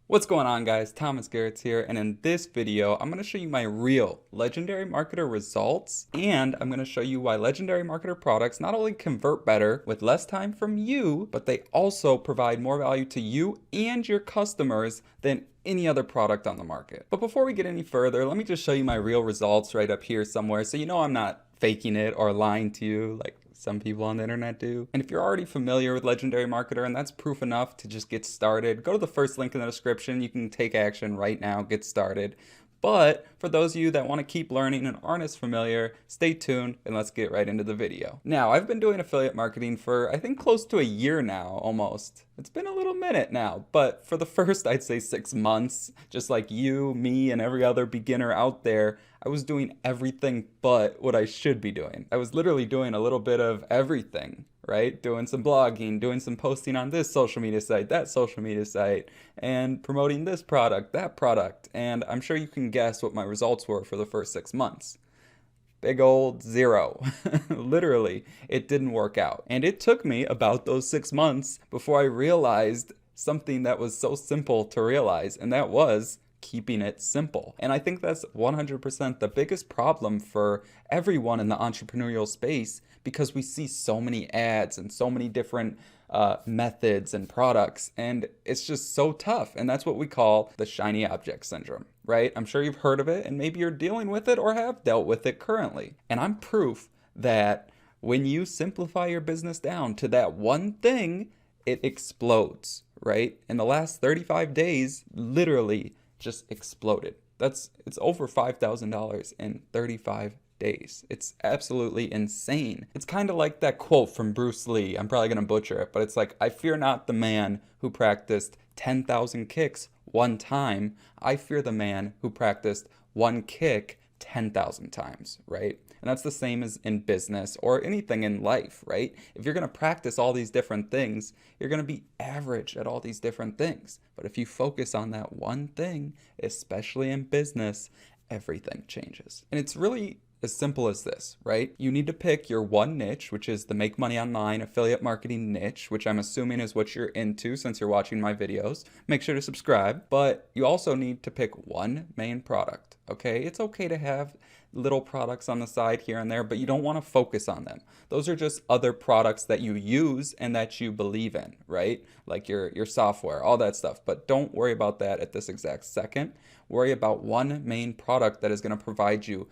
What's going on, guys? Thomas Garetz here, and in this video I'm going to show you my real legendary marketer results, and I'm going to show you why legendary marketer products not only convert better with less time from you, but they also provide more value to you and your customers than any other product on the market. But before we get any further, let me just show you my real results right up here somewhere, so you know I'm not faking it or lying to you like some people on the internet do. And if you're already familiar with Legendary Marketer and that's proof enough to just get started, go to the first link in the description. You can take action right now, get started. But for those of you that want to keep learning and aren't as familiar, stay tuned and let's get right into the video. Now, I've been doing affiliate marketing for I think close to a year now, almost. It's been a little minute now, but for the first, I'd say 6 months, just like you, me, and every other beginner out there, I was doing everything but what I should be doing. I was literally doing a little bit of everything, right? Doing some blogging, doing some posting on this social media site, that social media site, and promoting this product, that product. And I'm sure you can guess what my results were for the first 6 months. Big old zero. Literally, it didn't work out. And it took me about those 6 months before I realized something that was so simple to realize, and that was keeping it simple. And I think that's 100% the biggest problem for everyone in the entrepreneurial space, because we see so many ads and so many different methods and products, and it's just so tough. And that's what we call the shiny object syndrome, right? I'm sure you've heard of it, and maybe you're dealing with it or have dealt with it currently. And I'm proof that when you simplify your business down to that one thing, it explodes, right? In the last 35 days, literally just exploded. It's over $5,000 in 35 days. It's absolutely insane. It's kind of like that quote from Bruce Lee. I'm probably going to butcher it, but it's like, I fear not the man who practiced 10,000 kicks one time. I fear the man who practiced one kick 10,000 times, right? And that's the same as in business or anything in life, right? If you're going to practice all these different things, you're going to be average at all these different things. But if you focus on that one thing, especially in business, everything changes. And it's really as simple as this, right? You need to pick your one niche, which is the make money online affiliate marketing niche, which I'm assuming is what you're into since you're watching my videos. Make sure to subscribe, but you also need to pick one main product, okay? It's okay to have little products on the side here and there, but you don't want to focus on them. Those are just other products that you use and that you believe in, right? Like your software, all that stuff. But don't worry about that at this exact second. Worry about one main product that is going to provide you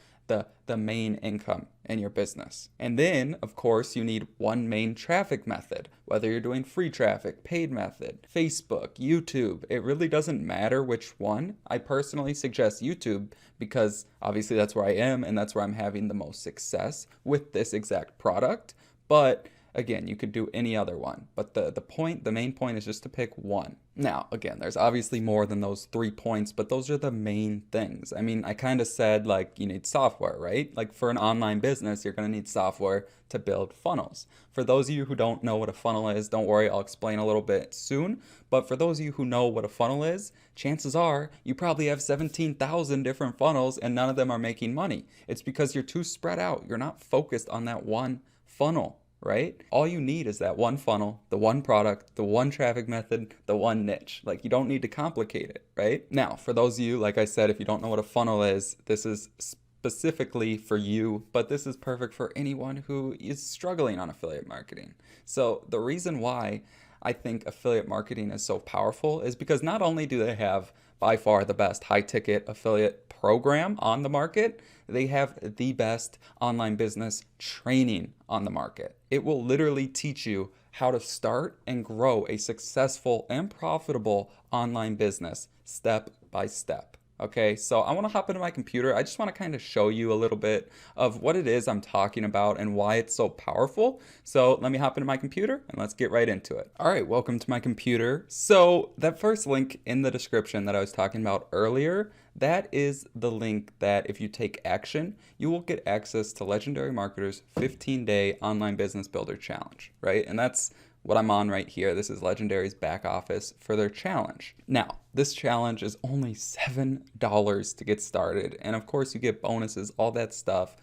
the main income in your business. And then, of course, you need one main traffic method, whether you're doing free traffic, paid method, Facebook, YouTube. It really doesn't matter which one. I personally suggest YouTube because obviously that's where I am and that's where I'm having the most success with this exact product. But again, you could do any other one, but the main point is just to pick one. Now, again, there's obviously more than those 3 points, but those are the main things. I mean, I kind of said like you need software, right? Like for an online business, you're going to need software to build funnels. For those of you who don't know what a funnel is, don't worry, I'll explain a little bit soon. But for those of you who know what a funnel is, chances are you probably have 17,000 different funnels and none of them are making money. It's because you're too spread out. You're not focused on that one funnel, right? All you need is that one funnel, the one product, the one traffic method, the one niche. Like, you don't need to complicate it, right? Now, for those of you, like I said, if you don't know what a funnel is, this is specifically for you, but this is perfect for anyone who is struggling on affiliate marketing. So the reason why I think affiliate marketing is so powerful is because not only do they have by far the best high ticket affiliate program on the market, they have the best online business training on the market. It will literally teach you how to start and grow a successful and profitable online business step by step. Okay, so I want to hop into my computer. I just want to kind of show you a little bit of what it is I'm talking about and why it's so powerful. So let me hop into my computer and let's get right into it. All right, welcome to my computer. So that first link in the description that I was talking about earlier, that is the link that if you take action, you will get access to Legendary Marketer's 15-day online business builder challenge, right? And that's what I'm on right here. This is Legendary's back office for their challenge. Now, this challenge is only $7 to get started. And of course you get bonuses, all that stuff.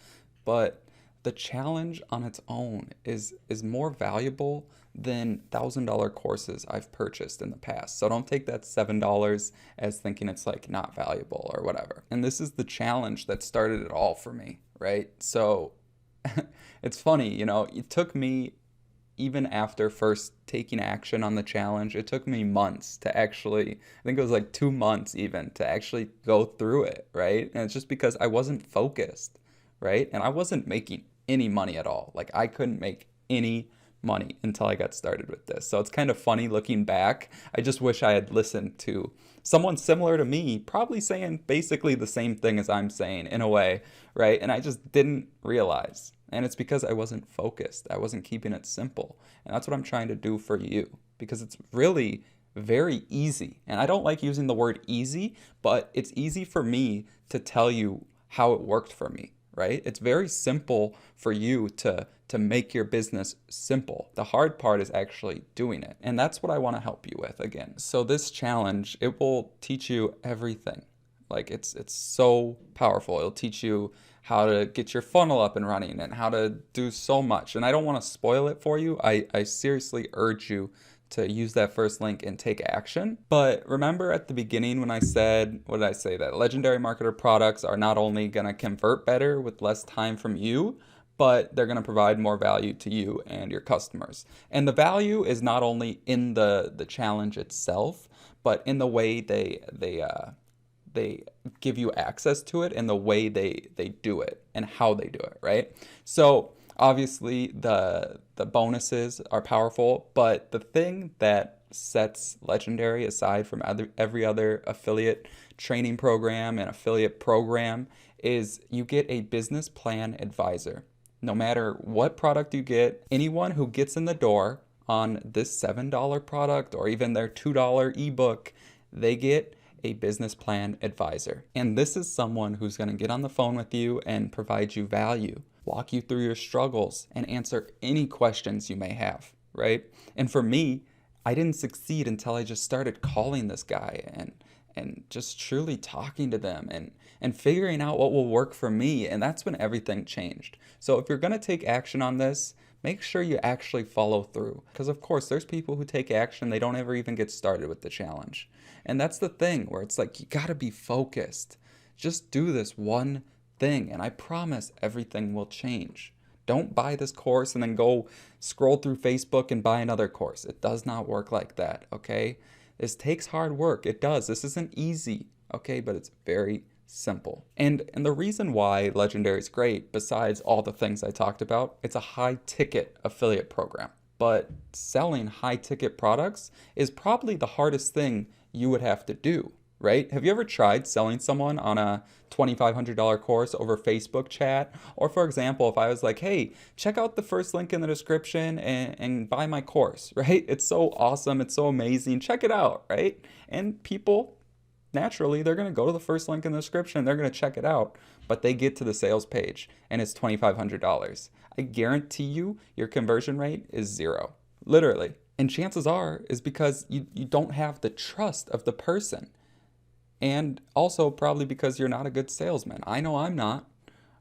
But the challenge on its own is more valuable than $1,000 courses I've purchased in the past. So don't take that $7 as thinking it's like not valuable or whatever. And this is the challenge that started it all for me, right? So it's funny, you know, it took me, even after first taking action on the challenge, it took me months to actually, I think it was like 2 months even, to actually go through it, right? And it's just because I wasn't focused, right? And I wasn't making any money at all. Like, I couldn't make any money until I got started with this. So it's kind of funny looking back. I just wish I had listened to someone similar to me, probably saying basically the same thing as I'm saying in a way, right? And I just didn't realize. And it's because I wasn't focused. I wasn't keeping it simple. And that's what I'm trying to do for you, because it's really very easy. And I don't like using the word easy, but it's easy for me to tell you how it worked for me, right? It's very simple for you to make your business simple. The hard part is actually doing it. And that's what I want to help you with again. So this challenge, it will teach you everything. Like, it's so powerful. It'll teach you how to get your funnel up and running and how to do so much. And I don't want to spoil it for you. I seriously urge you to use that first link and take action. But remember at the beginning when I said, what did I say? That legendary marketer products are not only going to convert better with less time from you, but they're going to provide more value to you and your customers. And the value is not only in the challenge itself, but in the way they give you access to it and the way they do it and how they do it, right? So obviously the bonuses are powerful, but the thing that sets Legendary aside from every other affiliate training program and affiliate program is you get a business plan advisor. No matter what product you get, anyone who gets in the door on this $7 product or even their $2 ebook, they get a business plan advisor. And this is someone who's going to get on the phone with you and provide you value, walk you through your struggles, and answer any questions you may have, right? And for me, I didn't succeed until I just started calling this guy and just truly talking to them and figuring out what will work for me. And that's when everything changed. So if you're going to take action on this, make sure you actually follow through. Because of course, there's people who take action, they don't ever even get started with the challenge. And that's the thing where it's like, you gotta be focused. Just do this one thing, and I promise everything will change. Don't buy this course and then go scroll through Facebook and buy another course. It does not work like that, okay? This takes hard work. It does. This isn't easy, okay? But it's very simple. And the reason why Legendary is great, besides all the things I talked about, it's a high ticket affiliate program. But selling high ticket products is probably the hardest thing you would have to do, right? Have you ever tried selling someone on a $2,500 course over Facebook chat? Or for example, if I was like, hey, check out the first link in the description and buy my course, right? It's so awesome. It's so amazing. Check it out, right? And people, naturally, they're going to go to the first link in the description. They're going to check it out. But they get to the sales page and it's $2,500. I guarantee you your conversion rate is 0. Literally. And chances are is because you don't have the trust of the person. And also probably because you're not a good salesman. I know I'm not.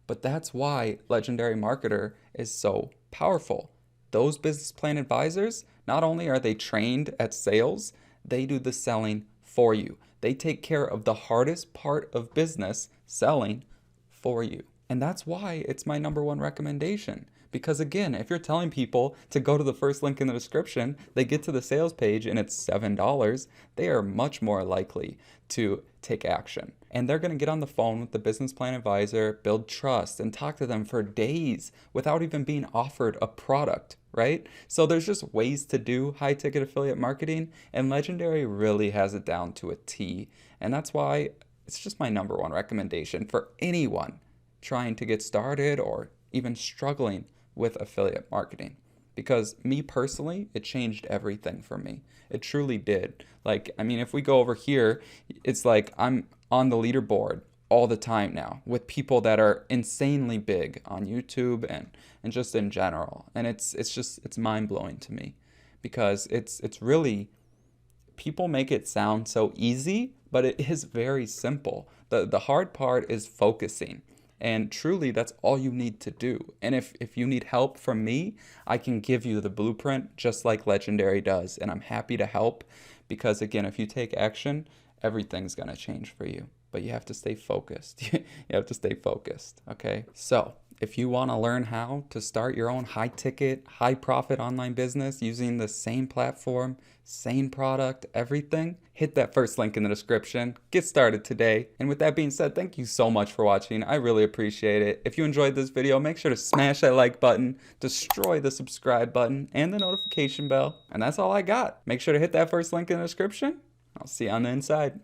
But that's why Legendary Marketer is so powerful. Those business plan advisors, not only are they trained at sales, they do the selling for you. They take care of the hardest part of business, selling, for you. And that's why it's my #1 recommendation. Because again, if you're telling people to go to the first link in the description, they get to the sales page and it's $7, they are much more likely to take action. And they're going to get on the phone with the business plan advisor, build trust, and talk to them for days without even being offered a product, right? So there's just ways to do high ticket affiliate marketing, and Legendary really has it down to a T. And that's why it's just my #1 recommendation for anyone trying to get started or even struggling with affiliate marketing. Because me personally, it changed everything for me. It truly did. Like, I mean, if we go over here, it's like I'm on the leaderboard all the time now with people that are insanely big on YouTube and just in general. And it's mind-blowing to me because it's really, people make it sound so easy, but it is very simple. The hard part is focusing. And truly, that's all you need to do. And if you need help from me, I can give you the blueprint just like Legendary does. And I'm happy to help because, again, if you take action, everything's going to change for you. But you have to stay focused. You have to stay focused, okay? So if you want to learn how to start your own high ticket, high profit online business using the same platform, same product, everything, hit that first link in the description. Get started today. And with that being said, thank you so much for watching. I really appreciate it. If you enjoyed this video, make sure to smash that like button, destroy the subscribe button, and the notification bell. And that's all I got. Make sure to hit that first link in the description. I'll see you on the inside.